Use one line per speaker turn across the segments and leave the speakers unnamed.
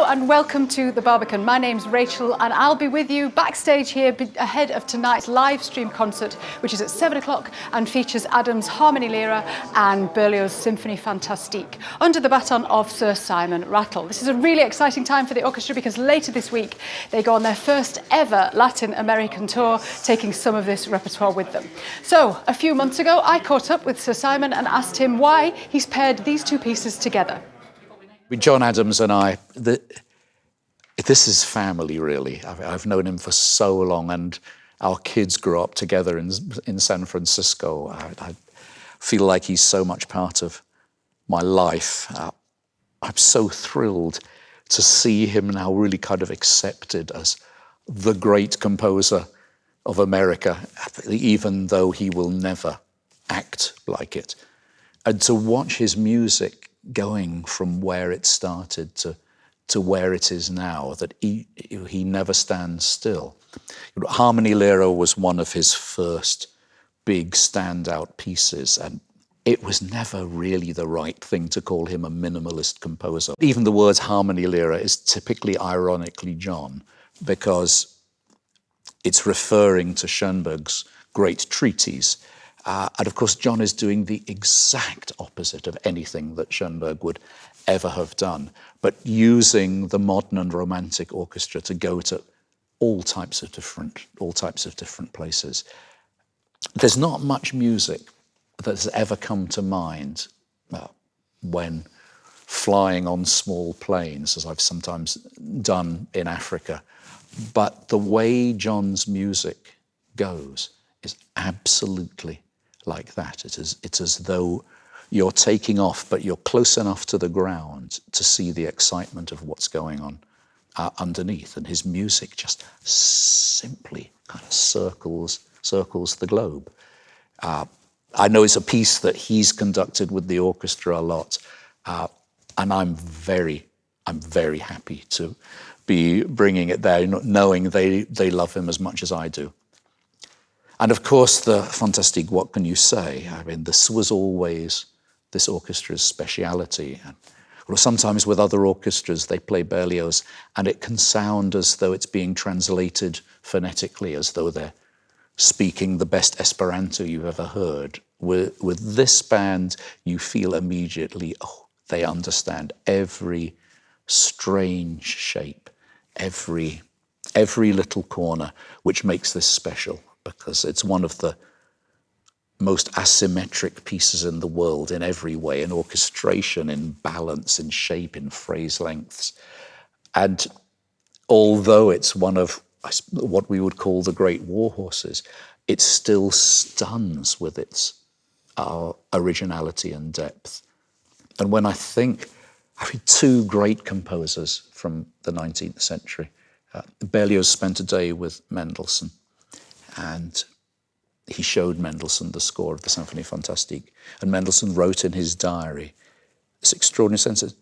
and welcome to the Barbican. My name's Rachel and I'll be with you backstage here ahead of tonight's live stream concert, which is at 7 o'clock and features Adam's Harmonielehre and Berlioz' Symphony fantastique under the baton of Sir Simon Rattle. This is a really exciting time for the orchestra because later this week they go on their first ever Latin American tour, taking some of this repertoire with them. So a few months ago I caught up with Sir Simon and asked him why he's paired these two pieces together.
John Adams and I, this is family, really. I've known him for so long, and our kids grew up together in San Francisco. I feel like he's so much part of my life. I'm so thrilled to see him now really kind of accepted as the great composer of America, even though he will never act like it. And to watch his music going from where it started to where it is now, that he never stands still. Harmonielehre was one of his first big standout pieces, and it was never really the right thing to call him a minimalist composer. Even the word Harmonielehre is typically ironically John, because it's referring to Schoenberg's great treatise. And of course, John is doing the exact opposite of anything that Schoenberg would ever have done, but using the modern and romantic orchestra to go to all types of different places. There's not much music that's ever come to mind when flying on small planes, as I've sometimes done in Africa. But the way John's music goes is absolutely like that. It's as though you're taking off, but you're close enough to the ground to see the excitement of what's going on underneath. And his music just simply kind of circles the globe. I know it's a piece that he's conducted with the orchestra a lot, and I'm very happy to be bringing it there, knowing they love him as much as I do. And of course, the fantastique, what can you say? I mean, this was always this orchestra's speciality. Or sometimes with other orchestras, they play Berlioz, and it can sound as though it's being translated phonetically, as though they're speaking the best Esperanto you've ever heard. With this band, you feel immediately, oh, they understand every strange shape, every little corner, which makes this special, because it's one of the most asymmetric pieces in the world in every way, in orchestration, in balance, in shape, in phrase lengths. And although it's one of what we would call the great war horses, it still stuns with its originality and depth. And when I think, two great composers from the 19th century, Berlioz spent a day with Mendelssohn, and he showed Mendelssohn the score of the Symphonie fantastique. And Mendelssohn wrote in his diary this extraordinary sentence: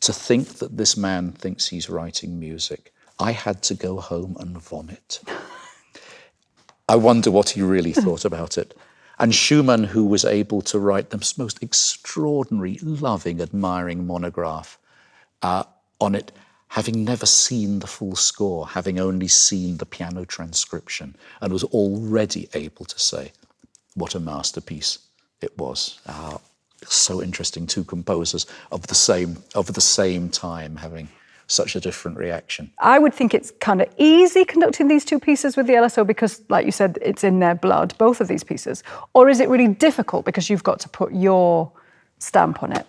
to think that this man thinks he's writing music, I had to go home and vomit. I wonder what he really thought about it. And Schumann, who was able to write the most extraordinary, loving, admiring monograph on it, having never seen the full score, having only seen the piano transcription, and was already able to say what a masterpiece it was. So interesting, two composers of the same time having such a different reaction.
I would think it's kind of easy conducting these two pieces with the LSO because, like you said, it's in their blood, both of these pieces. Or is it really difficult because you've got to put your stamp on it?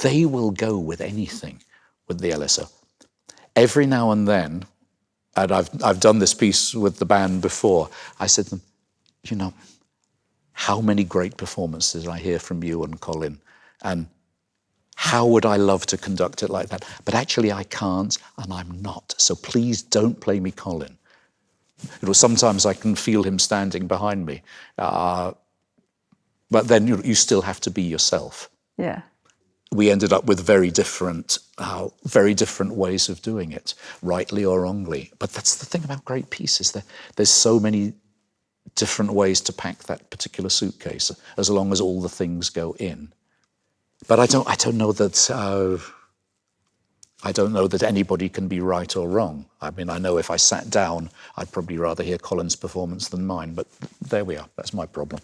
They will go with anything with the LSO. Every now and then, and I've done this piece with the band before, I said to them, how many great performances I hear from you and Colin, and how would I love to conduct it like that? But actually I can't, and I'm not. So please don't play me Colin. Sometimes I can feel him standing behind me. But then you still have to be yourself.
Yeah.
We ended up with very different ways of doing it, rightly or wrongly. But that's the thing about great pieces. There's so many different ways to pack that particular suitcase, as long as all the things go in. But I don't know that I don't know that anybody can be right or wrong. I mean, I know if I sat down, I'd probably rather hear Colin's performance than mine, but there we are. That's my problem.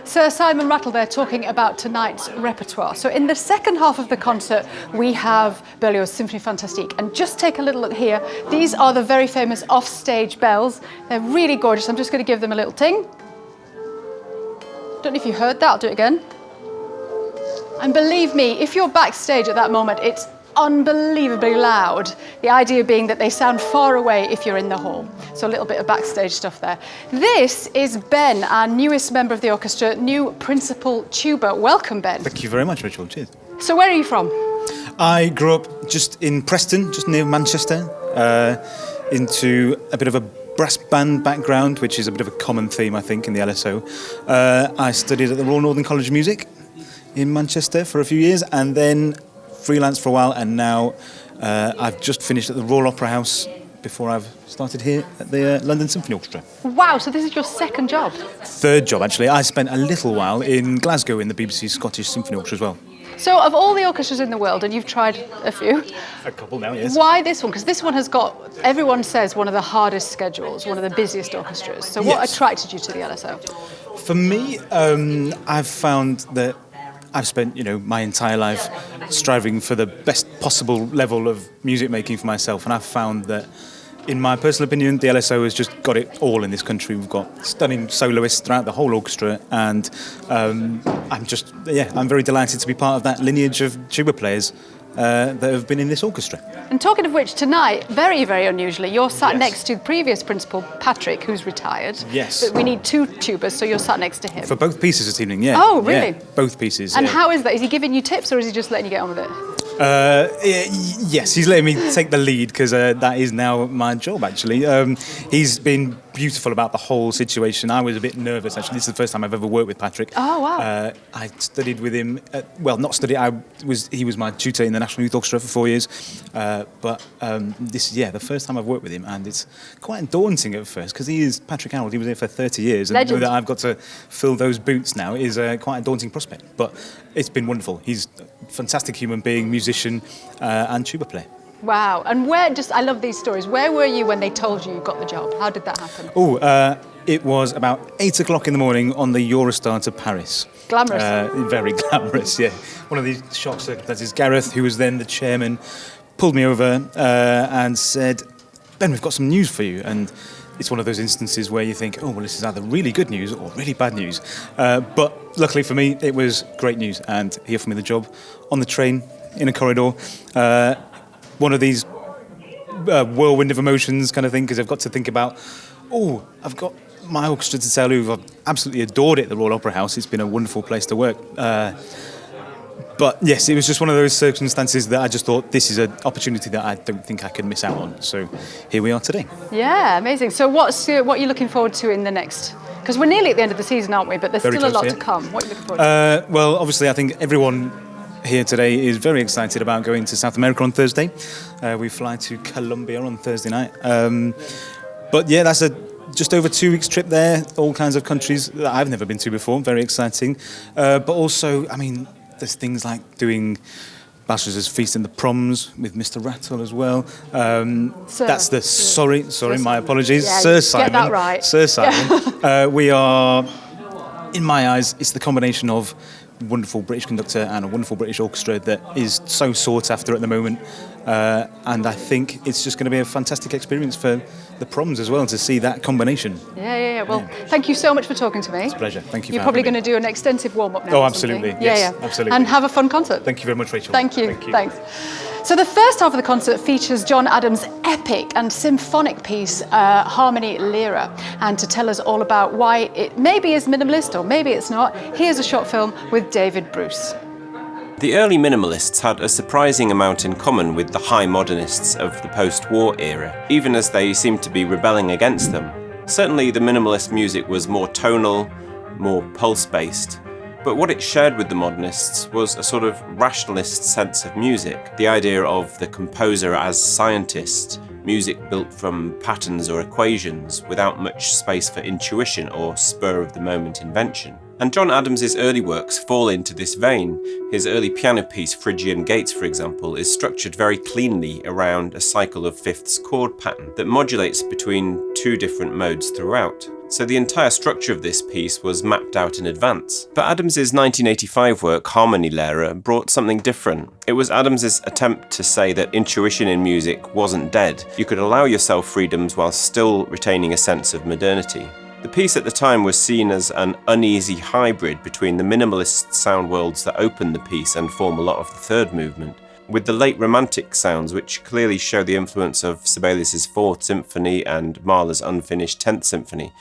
Sir Simon Rattle there talking about tonight's repertoire. So in the second half of the concert, we have Berlioz' Symphonie Fantastique. And just take a little look here. These are the very famous offstage bells. They're really gorgeous. I'm just going to give them a little ting. Don't know if you heard that. I'll do it again. And believe me, if you're backstage at that moment, it's unbelievably loud. The idea being that they sound far away if you're in the hall. So a little bit of backstage stuff there. This is Ben, our newest member of the orchestra, new principal tuba. Welcome, Ben.
Thank you very much, Rachel. Cheers.
So where are you from?
I grew up just in Preston, just near Manchester, into a bit of a brass band background, which is a bit of a common theme, I think, in the LSO. I studied at the Royal Northern College of Music in Manchester for a few years, and then freelance for a while, and now I've just finished at the Royal Opera House before I've started here at the London Symphony Orchestra.
Wow, so this is your second job?
Third job, actually. I spent a little while in Glasgow in the BBC Scottish Symphony Orchestra as well.
So of all the orchestras in the world, and you've tried a few,
A couple now, yes.
why this one? Because this one has got, everyone says, one of the hardest schedules, one of the busiest orchestras. So what
Yes.
attracted you to the LSO?
For me, I've found that I've spent, my entire life striving for the best possible level of music making for myself, and I've found that, in my personal opinion, the LSO has just got it all in this country. We've got stunning soloists throughout the whole orchestra, and I'm very delighted to be part of that lineage of tuba players that have been in this orchestra.
And talking of which, tonight, very, very unusually, you're sat
Yes.
next to the previous principal, Patrick, who's retired.
Yes.
But we need two tubas, so you're sat next to him.
For both pieces this evening, yeah.
Oh, really?
Yeah, both pieces.
And
yeah.
how is that? Is he giving you tips, or is he just letting you get on with it?
Yes, he's letting me take the lead because that is now my job, actually. He's been beautiful about the whole situation. I was a bit nervous, actually. This is the first time I've ever worked with Patrick.
Oh, wow.
I studied with him, not studied, he was my tutor in the National Youth Orchestra for 4 years. But this is, the first time I've worked with him, and it's quite daunting at first because he is Patrick Harold. He was here for 30 years. And
Legend.
that I've got to fill those boots now is quite a daunting prospect. But it's been wonderful. He's a fantastic human being, musician, and tuba player.
Wow. And I love these stories. Where were you when they told you got the job? How did that happen?
It was about 8 o'clock in the morning on the Eurostar to Paris.
Glamorous.
Very glamorous, yeah. One of these shock circumstances. Gareth, who was then the chairman, pulled me over and said, Ben, we've got some news for you. And it's one of those instances where you think, oh, well, this is either really good news or really bad news. But luckily for me, it was great news. And he offered me the job on the train, in a corridor. One of these whirlwind of emotions kind of thing, because I've got to think about, I've got my orchestra to tell you, I've absolutely adored it at the Royal Opera House. It's been a wonderful place to work. But yes, it was just one of those circumstances that I just thought, this is an opportunity that I don't think I could miss out on. So here we are today.
Yeah, amazing. So what are you looking forward to in the next? Because we're nearly at the end of the season, aren't we? But there's
Very
still a
close,
lot
yeah.
to come. What are you looking forward to?
Well, obviously, I think everyone here today is very excited about going to South America on Thursday. We fly to Colombia on Thursday night. But yeah, that's a just over 2 weeks trip there, all kinds of countries that I've never been to before, very exciting. But also, I mean, there's things like doing Bachelor's Feast in the Proms with Mr. Rattle as well. That's the, sorry, my apologies,
Yeah,
Sir
get
Simon.
that right.
Sir Simon. We are, in my eyes, it's the combination of wonderful British conductor and a wonderful British orchestra that is so sought after at the moment. And I think it's just going to be a fantastic experience for the Proms as well to see that combination.
Yeah. Well, thank you so much for talking to me.
It's a pleasure. Thank you.
You're probably going to do an extensive warm-up now.
Oh,
or
absolutely.
something.
Yes,
Yeah.
absolutely.
And have a fun concert.
Thank you very much, Rachel.
Thank you. Thanks. So the first half of the concert features John Adams' epic and symphonic piece, Harmonielehre. And to tell us all about why it maybe is minimalist or maybe it's not, here's a short film with David Bruce.
The early minimalists had a surprising amount in common with the high modernists of the post-war era, even as they seemed to be rebelling against them. Certainly the minimalist music was more tonal, more pulse-based, but what it shared with the modernists was a sort of rationalist sense of music, the idea of the composer as scientist, music built from patterns or equations without much space for intuition or spur-of-the-moment invention. And John Adams's early works fall into this vein. His early piano piece, Phrygian Gates, for example, is structured very cleanly around a cycle of fifths chord pattern that modulates between two different modes throughout. So the entire structure of this piece was mapped out in advance. But Adams's 1985 work, Harmonielehre, brought something different. It was Adams's attempt to say that intuition in music wasn't dead. You could allow yourself freedoms while still retaining a sense of modernity. The piece at the time was seen as an uneasy hybrid between the minimalist sound worlds that open the piece and form a lot of the third movement, with the late Romantic sounds which clearly show the influence of Sibelius's 4th Symphony and Mahler's unfinished 10th Symphony,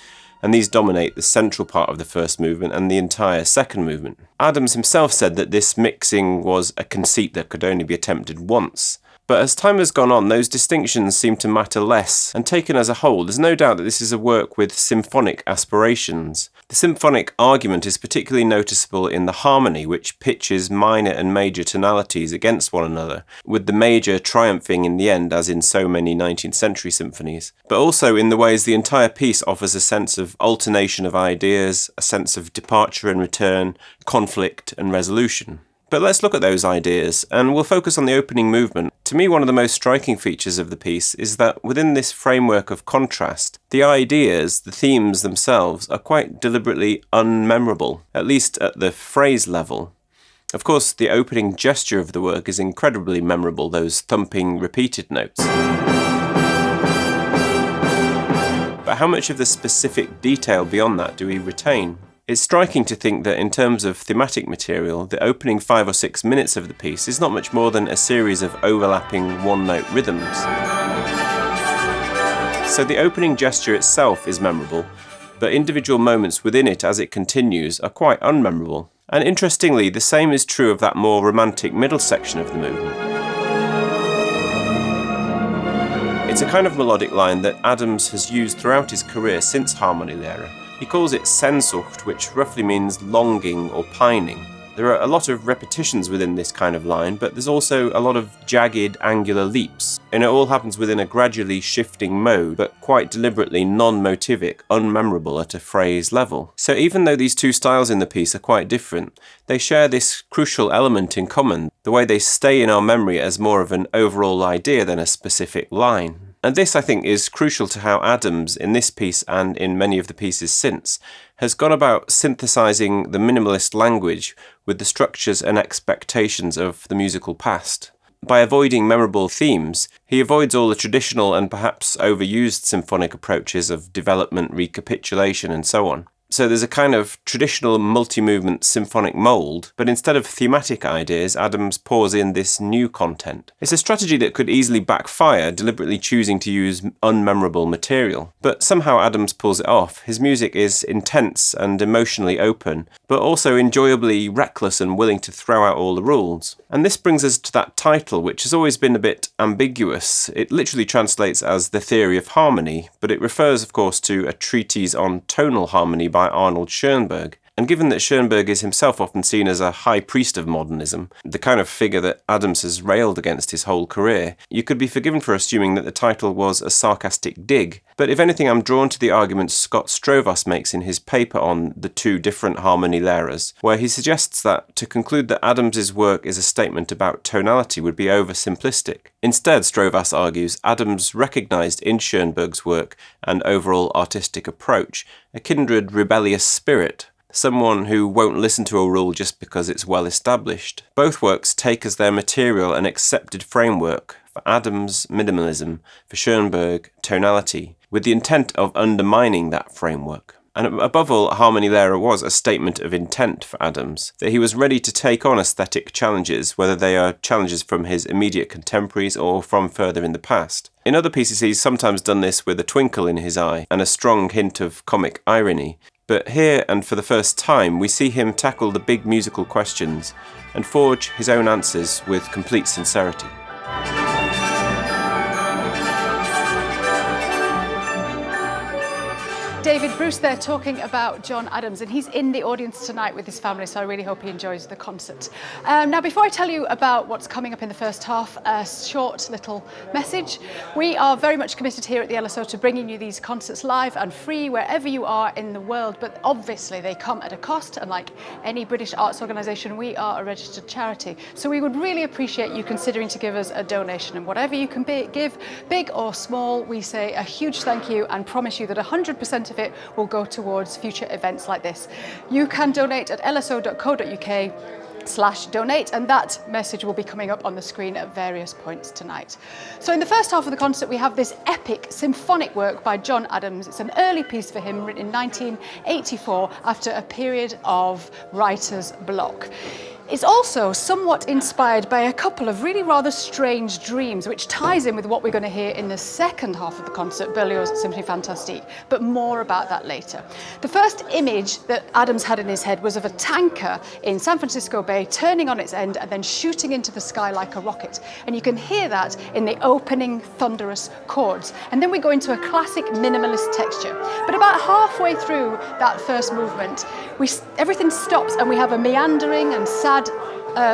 and these dominate the central part of the first movement and the entire second movement. Adams himself said that this mixing was a conceit that could only be attempted once. But as time has gone on, those distinctions seem to matter less, and taken as a whole, there's no doubt that this is a work with symphonic aspirations. The symphonic argument is particularly noticeable in the harmony, which pitches minor and major tonalities against one another, with the major triumphing in the end, as in so many 19th century symphonies, but also in the ways the entire piece offers a sense of alternation of ideas, a sense of departure and return, conflict and resolution. But let's look at those ideas, and we'll focus on the opening movement. To me, one of the most striking features of the piece is that within this framework of contrast, the ideas, the themes themselves, are quite deliberately unmemorable, at least at the phrase level. Of course, the opening gesture of the work is incredibly memorable, those thumping repeated notes. But how much of the specific detail beyond that do we retain? It's striking to think that in terms of thematic material, the opening 5 or 6 minutes of the piece is not much more than a series of overlapping one-note rhythms. So the opening gesture itself is memorable, but individual moments within it as it continues are quite unmemorable. And interestingly, the same is true of that more romantic middle section of the movement. It's a kind of melodic line that Adams has used throughout his career since Harmonielehre. He calls it Sehnsucht, which roughly means longing or pining. There are a lot of repetitions within this kind of line, but there's also a lot of jagged, angular leaps, and it all happens within a gradually shifting mode, but quite deliberately non-motivic, unmemorable at a phrase level. So even though these two styles in the piece are quite different, they share this crucial element in common, the way they stay in our memory as more of an overall idea than a specific line. And this, I think, is crucial to how Adams, in this piece and in many of the pieces since, has gone about synthesizing the minimalist language with the structures and expectations of the musical past. By avoiding memorable themes, he avoids all the traditional and perhaps overused symphonic approaches of development, recapitulation, and so on. So there's a kind of traditional multi-movement symphonic mould, but instead of thematic ideas, Adams pours in this new content. It's a strategy that could easily backfire, deliberately choosing to use unmemorable material. But somehow Adams pulls it off. His music is intense and emotionally open, but also enjoyably reckless and willing to throw out all the rules. And this brings us to that title, which has always been a bit ambiguous. It literally translates as The Theory of Harmony, but it refers, of course, to a treatise on tonal harmony by Arnold Schoenberg. And given that Schoenberg is himself often seen as a high priest of modernism, the kind of figure that Adams has railed against his whole career, you could be forgiven for assuming that the title was a sarcastic dig. But if anything, I'm drawn to the argument Scott Strovass makes in his paper on the two different Harmonielehres, where he suggests that to conclude that Adams's work is a statement about tonality would be oversimplistic. Instead, Strovass argues, Adams recognised in Schoenberg's work and overall artistic approach a kindred rebellious spirit, someone who won't listen to a rule just because it's well established. Both works take as their material an accepted framework, for Adams minimalism, for Schoenberg tonality, with the intent of undermining that framework. And above all, Harmonielehre was a statement of intent for Adams, that he was ready to take on aesthetic challenges, whether they are challenges from his immediate contemporaries or from further in the past. In other pieces he's sometimes done this with a twinkle in his eye and a strong hint of comic irony. But here, and for the first time, we see him tackle the big musical questions and forge his own answers with complete sincerity.
David Bruce there talking about John Adams, and he's in the audience tonight with his family, so I really hope he enjoys the concert. Now, before I tell you about what's coming up in the first half, a short little message. We are very much committed here at the LSO to bringing you these concerts live and free wherever you are in the world, but obviously they come at a cost, and like any British arts organisation, we are a registered charity. So we would really appreciate you considering to give us a donation, and whatever you can give, big or small, we say a huge thank you and promise you that 100% of it will go towards future events like this. You can donate at lso.co.uk/donate, and that message will be coming up on the screen at various points tonight. So in the first half of the concert we have this epic symphonic work by John Adams. It's an early piece for him written in 1984 after a period of writer's block. It's also somewhat inspired by a couple of really rather strange dreams, which ties in with what we're going to hear in the second half of the concert, Berlioz' Symphonie fantastique, but more about that later. The first image that Adams had in his head was of a tanker in San Francisco Bay turning on its end and then shooting into the sky like a rocket. And you can hear that in the opening thunderous chords. And then we go into a classic minimalist texture. But about halfway through that first movement, everything stops and we have a meandering and sad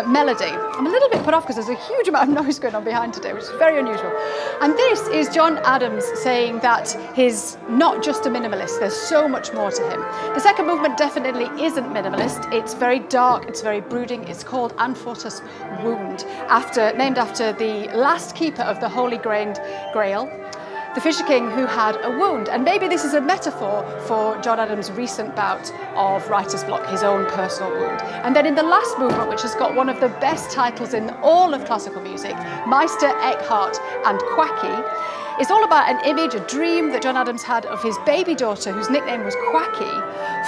melody. I'm a little bit put off because there's a huge amount of noise going on behind today, which is very unusual. And this is John Adams saying that he's not just a minimalist, there's so much more to him. The second movement definitely isn't minimalist. It's very dark, it's very brooding. It's called Anfortas Wound, named after the last keeper of the Holy Grail, the Fisher King who had a wound. And maybe this is a metaphor for John Adams' recent bout of writer's block, his own personal wound. And then in the last movement, which has got one of the best titles in all of classical music, Meister Eckhart and Quacky, it's all about an image, a dream that John Adams had of his baby daughter, whose nickname was Quacky,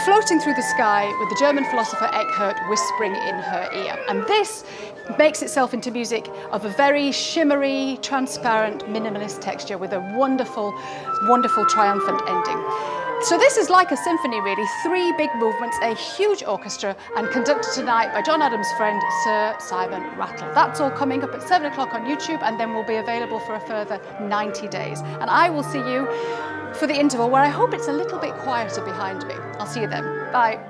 floating through the sky with the German philosopher Eckhart whispering in her ear. And this makes itself into music of a very shimmery, transparent, minimalist texture with a wonderful, wonderful, triumphant ending. So this is like a symphony, really. 3 big movements, a huge orchestra, and conducted tonight by John Adams' friend, Sir Simon Rattle. That's all coming up at 7 o'clock on YouTube, and then will be available for a further 90 days. And I will see you for the interval, where I hope it's a little bit quieter behind me. I'll see you then. Bye.